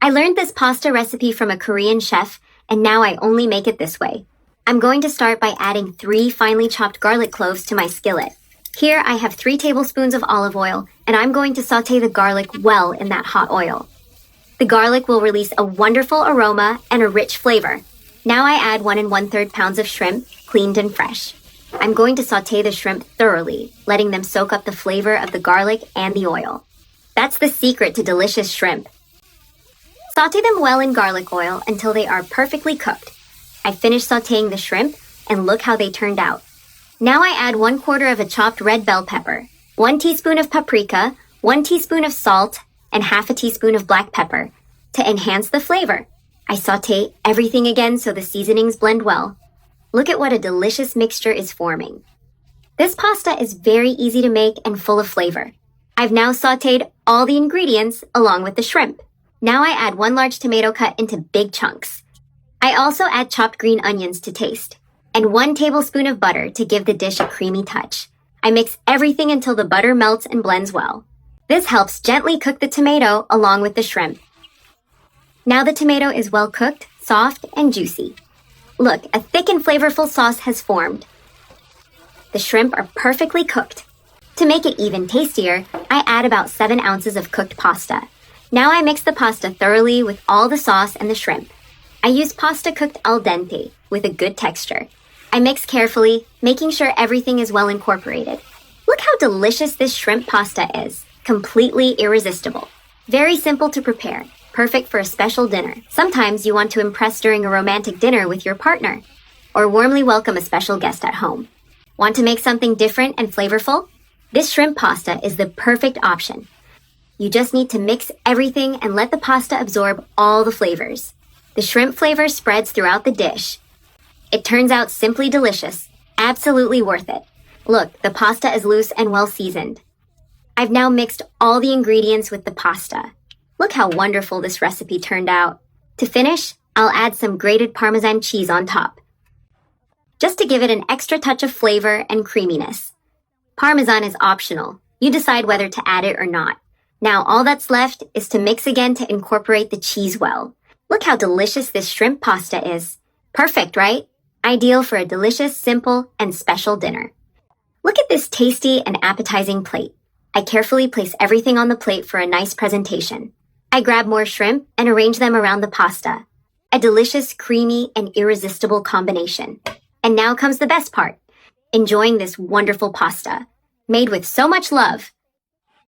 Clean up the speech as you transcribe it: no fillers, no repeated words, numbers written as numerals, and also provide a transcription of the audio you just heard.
I learned this pasta recipe from a Korean chef, and now I only make it this way. I'm going to start by adding 3 finely chopped garlic cloves to my skillet. Here I have 3 tablespoons of olive oil, and I'm going to saute the garlic well in that hot oil. The garlic will release a wonderful aroma and a rich flavor. Now I add 1 1/3 pounds of shrimp, cleaned and fresh. I'm going to saute the shrimp thoroughly, letting them soak up the flavor of the garlic and the oil. That's the secret to delicious shrimp. Saute them well in garlic oil until they are perfectly cooked. I finished sauteing the shrimp, and look how they turned out. Now I add 1/4 of a chopped red bell pepper, 1 teaspoon of paprika, 1 teaspoon of salt, and half a teaspoon of black pepper to enhance the flavor. I saute everything again so the seasonings blend well. Look at what a delicious mixture is forming. This pasta is very easy to make and full of flavor. I've now sauteed all the ingredients along with the shrimp. Now I add 1 large tomato cut into big chunks. I also add chopped green onions to taste, and 1 tablespoon of butter to give the dish a creamy touch. I mix everything until the butter melts and blends well. This helps gently cook the tomato along with the shrimp. Now the tomato is well cooked, soft, and juicy. Look, a thick and flavorful sauce has formed. The shrimp are perfectly cooked. To make it even tastier, I add about 7 ounces of cooked pasta. Now I mix the pasta thoroughly with all the sauce and the shrimp. I use pasta cooked al dente with a good texture. I mix carefully, making sure everything is well incorporated. Look how delicious this shrimp pasta is. Completely irresistible. Very simple to prepare. Perfect for a special dinner. Sometimes you want to impress during a romantic dinner with your partner, or warmly welcome a special guest at home. Want to make something different and flavorful? This shrimp pasta is the perfect option. You just need to mix everything and let the pasta absorb all the flavors. The shrimp flavor spreads throughout the dish. It turns out simply delicious. Absolutely worth it. Look, the pasta is loose and well seasoned. I've now mixed all the ingredients with the pasta. Look how wonderful this recipe turned out. To finish, I'll add some grated Parmesan cheese on top, just to give it an extra touch of flavor and creaminess. Parmesan is optional. You decide whether to add it or not. Now all that's left is to mix again to incorporate the cheese well. Look how delicious this shrimp pasta is. Perfect, right? Ideal for a delicious, simple, and special dinner. Look at this tasty and appetizing plate. I carefully place everything on the plate for a nice presentation. I grab more shrimp and arrange them around the pasta. A delicious, creamy, and irresistible combination. And now comes the best part. Enjoying this wonderful pasta, made with so much love.